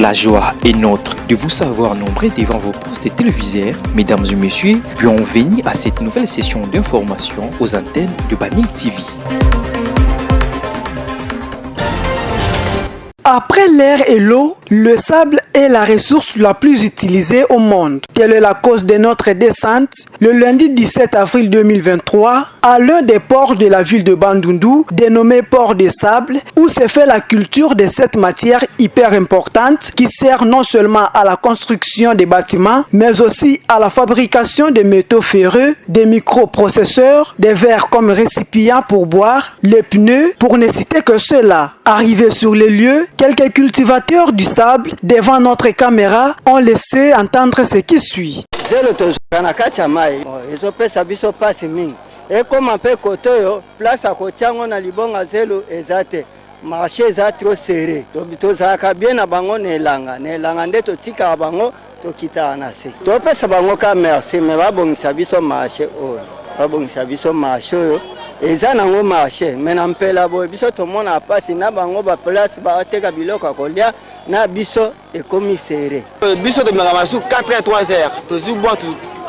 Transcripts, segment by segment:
La joie est nôtre de vous savoir nombreux devant vos postes téléviseurs. Mesdames et messieurs, bienvenue à cette nouvelle session d'information aux antennes de Banil TV. Après l'air et l'eau, le sable est la ressource la plus utilisée au monde. Telle est la cause de notre descente le lundi 17 avril 2023 à l'un des ports de la ville de Bandundu, dénommé port de sable, où se fait la culture de cette matière hyper importante qui sert non seulement à la construction des bâtiments, mais aussi à la fabrication des métaux ferreux, des microprocesseurs, des verres comme récipients pour boire, les pneus, pour ne citer que cela. Arrivés sur les lieux, quelques cultivateurs du sable devant notre caméra ont laissé entendre ce qui suit. Marché est trop serré. Donc, bien à bango nelanga nde totika bango tokita anase. To pesa bango ka merci mais ba bongisa biso marché o. Ba bongisa biso marché o. Eza nango marché mais na mpela boy biso to mona pasi na bango ba place ba teka biloko kolia na biso ekomi serré. Biso de mangamasu 4h-3h. To zibwa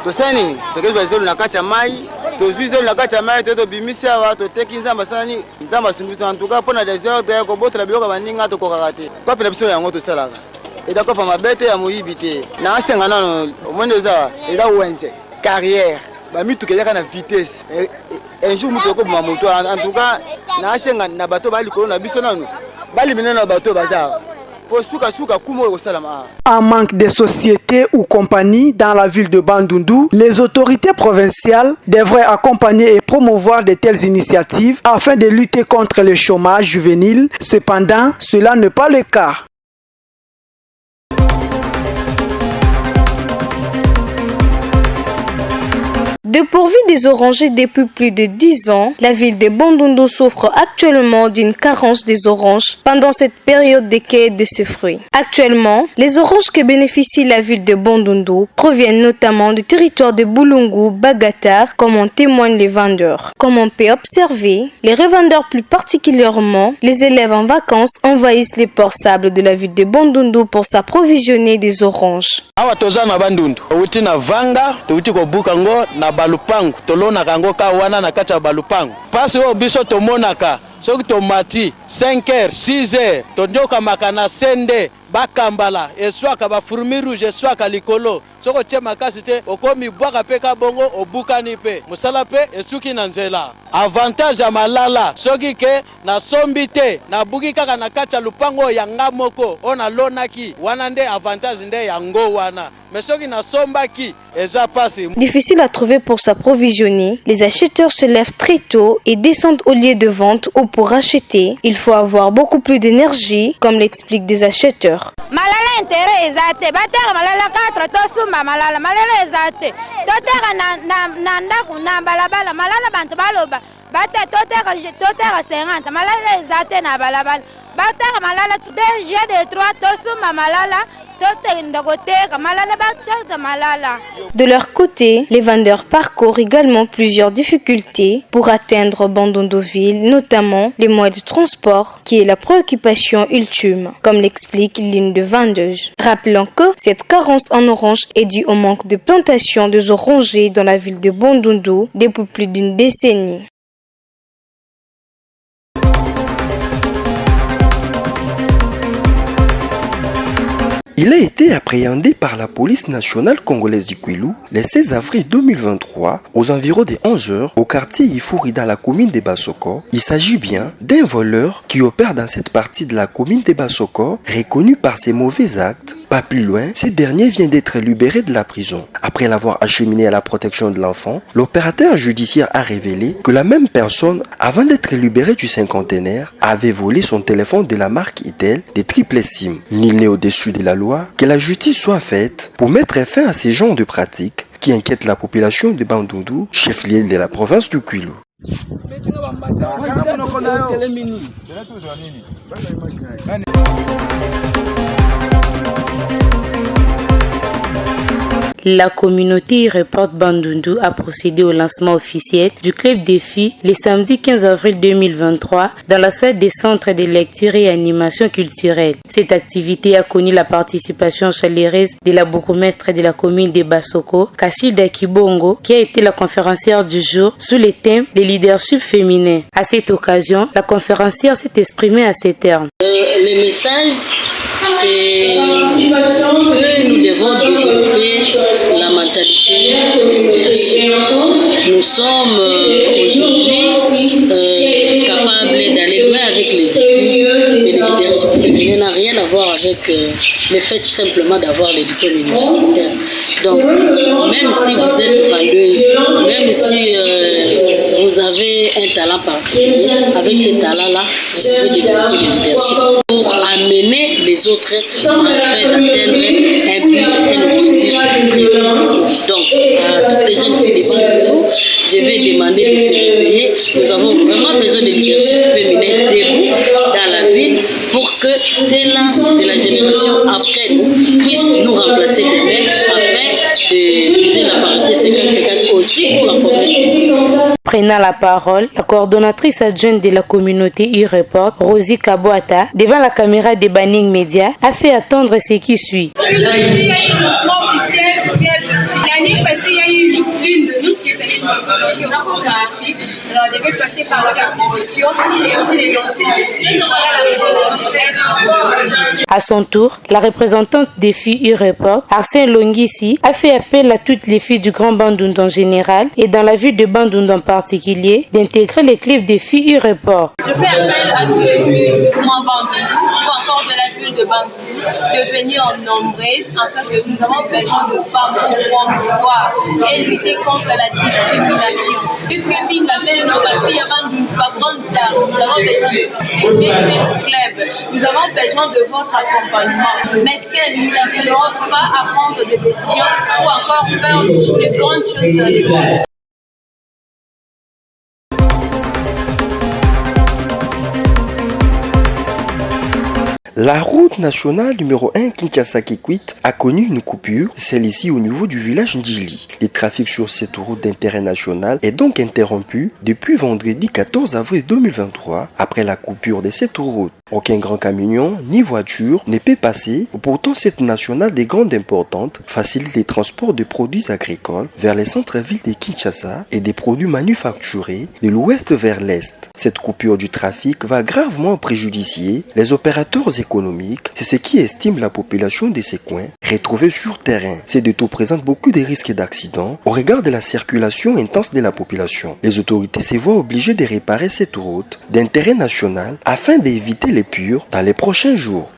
to sani to kezo na kati ya mai. To zuize la kati ya mai to bimisa wa to teki nzamba sani nzamba sungisa en tout cas pona des heures de ko botra biloko baninga to kokakate. Kwa pela biso yango to salaka. Et d'accord pa mabete ya moyibité. Na asenga nano omone eza wenze carrière. Ba mitu kelaka na vitesse. Un jour mutu ko boma moto en tout cas na asenga na bato bali ko na biso nano. Bali minena bato bazar. En manque de sociétés ou compagnies dans la ville de Bandundu, les autorités provinciales devraient accompagner et promouvoir de telles initiatives afin de lutter contre le chômage juvénile. Cependant, cela n'est pas le cas. Dépourvue des orangers depuis plus de 10 ans, la ville de Bandundu souffre actuellement d'une carence des oranges pendant cette période de cueillette de ce fruit. Actuellement, les oranges que bénéficie la ville de Bandundu proviennent notamment du territoire de Bulungu, Bagatar, comme en témoignent les vendeurs. Comme on peut observer, les revendeurs, plus particulièrement les élèves en vacances, envahissent les ports sables de la ville de Bandundu pour s'approvisionner des oranges. Balupangu tolona kango ka wana na kati ya balupangu pasi o biso tomonaka soki tomati 5h 6h tondoka makana sende bakambala eswaka ba fourmi rouge eswaka likolo soko tie makasi te okomi bwaka pe ka bongo obukani pe musala pe esuki na nzela avantage ya malala soki ke na sombi te na buki kaka na kati ya lupango ya nga moko ona lonaki wana nde avantage nde yango wana. Difficile à trouver pour s'approvisionner, les acheteurs se lèvent très tôt et descendent au lieu de vente ou pour acheter, il faut avoir beaucoup plus d'énergie, comme l'expliquent des acheteurs. Malala intérêt ezate batera malala 4 to sumba malala ezate totera na ndaku na balabala malala bantu baloba bate totera 50 malala ezate na balabala batera malala déjà de 3 to sumba malala. De leur côté, les vendeurs parcourent également plusieurs difficultés pour atteindre Bandunduville, notamment les moyens de transport, qui est la préoccupation ultime, comme l'explique l'une des vendeuses. Rappelons que cette carence en orange est due au manque de plantation de orangers dans la ville de Bandundu depuis plus d'une décennie. Il a été appréhendé par la police nationale congolaise du Kwilu le 16 avril 2023 aux environs de 11h au quartier Ifuri dans la commune de Basoko. Il s'agit bien d'un voleur qui opère dans cette partie de la commune de Basoko, reconnu par ses mauvais actes. Pas plus loin, ce dernier vient d'être libéré de la prison. Après l'avoir acheminé à la protection de l'enfant, l'opérateur judiciaire a révélé que la même personne, avant d'être libéré du cinquantenaire, avait volé son téléphone de la marque Itel des triple SIM. Nul n'est au-dessus de la loi. Que la justice soit faite pour mettre fin à ces genres de pratiques qui inquiètent la population de Bandundu, chef-lieu de la province du Kwilu. la communauté Report Bandundu a procédé au lancement officiel du club des filles le samedi 15 avril 2023 dans la salle des centres de lecture et animation culturelle. Cette activité a connu la participation chaleureuse de la bourgmestre de la commune de Basoko, Kassilda Kibongo, qui a été la conférencière du jour sous le thème « Le leadership féminin ». À cette occasion, la conférencière s'est exprimée à ces termes. Le message, c'est que nous devons développer la mentalité de leadership. Nous sommes aujourd'hui capables d'aller loin avec les études, et le leadership féminin n'a rien à voir avec le fait simplement d'avoir les diplômes universitaires. Donc, même si vous êtes vendeuse, même si vous avez un talent particulier, avec ce talent-là, vous pouvez développer le leadership pour amener les autres afin d'atteindre un but, un objectif précis. Donc, à toutes les jeunes filles de Bandundu, je vais demander de se réveiller. Nous avons vraiment besoin de leadership féminin debout dans la ville pour que ceux-là de la génération après nous puissent nous remplacer demain afin de viser la parité 50-50 aussi pour la pauvreté. Prenant la parole, la coordonnatrice adjointe de la communauté e-report, Rosie Kaboata, devant la caméra de Banning Media, a fait attendre ce qui suit. Il y a eu un lancement officiel du club. L'année passée, il y a eu l'une de nous qui est allée nous présenter au cours de l'Afrique. Alors, elle devait passer par la restitution et aussi les lancements officiels. Voilà la raison de notre aide. À son tour, la représentante des filles e-report, Arsène Longisi, a fait appel à toutes les filles du Grand Bandundu en général et dans la ville de Bandundu en particulier, d'intégrer les clubs des filles e-report. Je fais appel à toutes les filles du Grand Bandundu ou encore de la ville de Bandundu de venir en nombreuses afin que nous avons besoin de femmes pour promouvoir et lutter contre la discrimination. Toute copine l'appelle notre fille à Bandundu, la grande dame. Nous avons besoin de cette club. Nous avons besoin de votre accompagnement. Mais si nous n'arriverons pas à prendre des décisions ou encore faire de grandes choses dans le monde. La route nationale numéro 1 Kinshasa-Kikwit a connu une coupure, celle-ci au niveau du village Ndjili. Le trafic sur cette route d'intérêt national est donc interrompu depuis vendredi 14 avril 2023 après la coupure de cette route. Aucun grand camion ni voiture ne peut passer, pourtant cette nationale de grande importance facilite les transports de produits agricoles vers les centres-villes de Kinshasa et des produits manufacturés de l'ouest vers l'est. Cette coupure du trafic va gravement préjudicier les opérateurs économiques, c'est ce qui estime la population de ces coins retrouvés sur terrain. Ces détours présentent beaucoup de risques d'accidents au regard de la circulation intense de la population. Les autorités se voient obligées de réparer cette route d'intérêt national afin d'éviter les purs dans les prochains jours.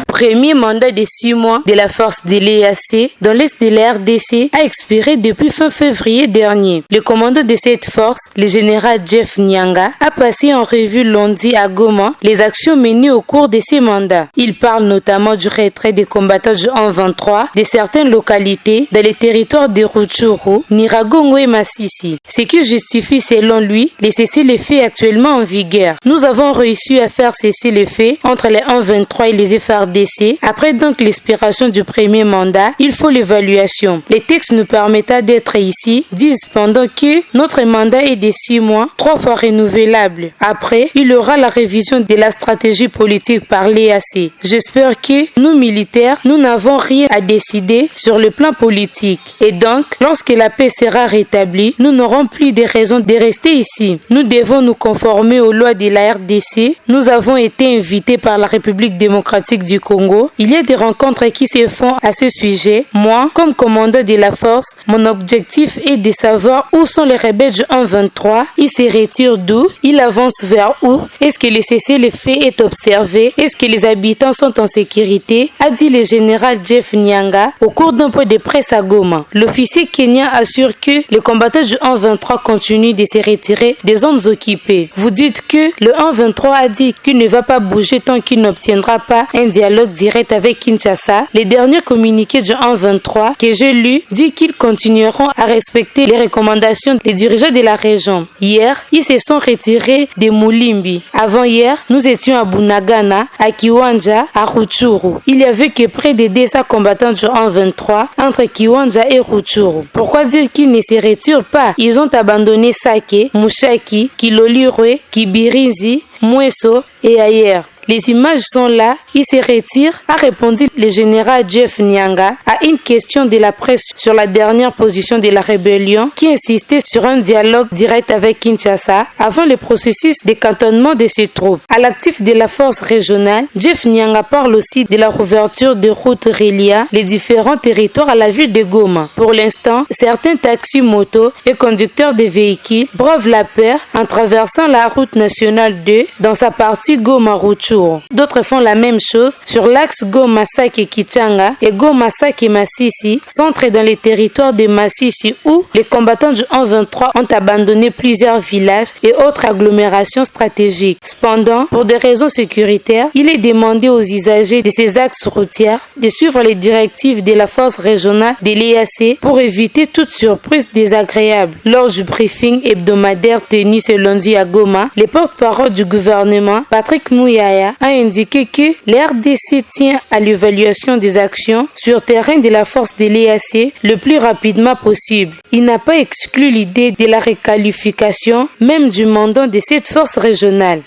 Premier mandat de 6 mois de la force de l'EAC dans l'est de la RDC a expiré depuis fin février dernier. Le commandant de cette force, le général Jeff Nyanga, a passé en revue lundi à Goma les actions menées au cours de ces mandats. Il parle notamment du retrait des combattants du 1-23 de certaines localités dans les territoires de Rutshuru, Nyiragongo et Masisi. Ce qui justifie selon lui les cessez-le-feu actuellement en vigueur. Nous avons réussi à faire cesser le feu entre les 1-23 et les FRDC. Après donc l'expiration du premier mandat, il faut l'évaluation. Les textes nous permettent d'être ici, disent pendant que notre mandat est de 6 mois, 3 fois renouvelable. Après, il y aura la révision de la stratégie politique par l'EAC. J'espère que nous militaires, nous n'avons rien à décider sur le plan politique. Et donc, lorsque la paix sera rétablie, nous n'aurons plus de raisons de rester ici. Nous devons nous conformer aux lois de la RDC. Nous avons été invités par la République démocratique du Congo. Il y a des rencontres qui se font à ce sujet. Moi, comme commandant de la force, mon objectif est de savoir où sont les rebelles du 1-23. Ils se retirent d'où? Ils avancent vers où? Est-ce que le cessez-le-feu est observé? Est-ce que les habitants sont en sécurité? A dit le général Jeff Nyanga au cours d'un point de presse à Goma. L'officier kenyan assure que les combattants du 1-23 continuent de se retirer des zones occupées. Vous dites que le 1-23 a dit qu'il ne va pas bouger tant qu'il n'obtiendra pas un dialogue dialogue direct avec Kinshasa, les derniers communiqués du 1-23 que j'ai lu dit qu'ils continueront à respecter les recommandations des dirigeants de la région. Hier, ils se sont retirés de Moulimbi. Avant-hier, nous étions à Bunagana, à Kiwanja, à Rutshuru. Il y avait que près de 200 combattants du 1-23 entre Kiwanja et Rutshuru. Pourquoi dire qu'ils ne se retirent pas? Ils ont abandonné Sake, Mushaki, Kilolirwe, Kibirizi, Mweso et ailleurs. Les images sont là, ils se retirent, a répondu le général Jeff Nyanga à une question de la presse sur la dernière position de la rébellion qui insistait sur un dialogue direct avec Kinshasa avant le processus de cantonnement de ses troupes. À l'actif de la force régionale, Jeff Nyanga parle aussi de la rouverture de routes reliant les différents territoires à la ville de Goma. Pour l'instant, certains taxis motos et conducteurs de véhicules bravent la peur en traversant la route nationale 2 dans sa partie Goma-Rutshuru. D'autres font la même chose sur l'axe Goma-Sake-Kichanga et Goma-Sake-Masisi, centré dans les territoires de Masisi où les combattants du 1-23 ont abandonné plusieurs villages et autres agglomérations stratégiques. Cependant, pour des raisons sécuritaires, il est demandé aux usagers de ces axes routiers de suivre les directives de la force régionale de l'EAC pour éviter toute surprise désagréable. Lors du briefing hebdomadaire tenu ce lundi à Goma, le porte-parole du gouvernement, Patrick Mouyaya, a indiqué que l'RDC tient à l'évaluation des actions sur terrain de la force de l'EAC le plus rapidement possible. Il n'a pas exclu l'idée de la requalification même du mandat de cette force régionale.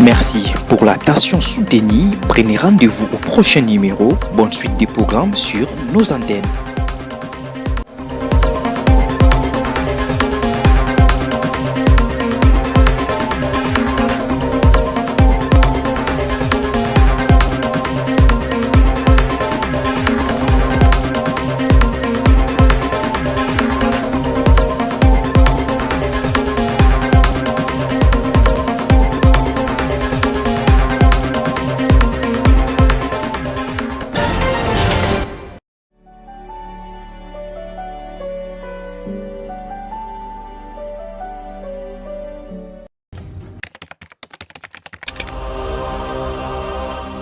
Merci pour l'attention soutenue. Prenez rendez-vous au prochain numéro. Bonne suite des programmes sur nos antennes.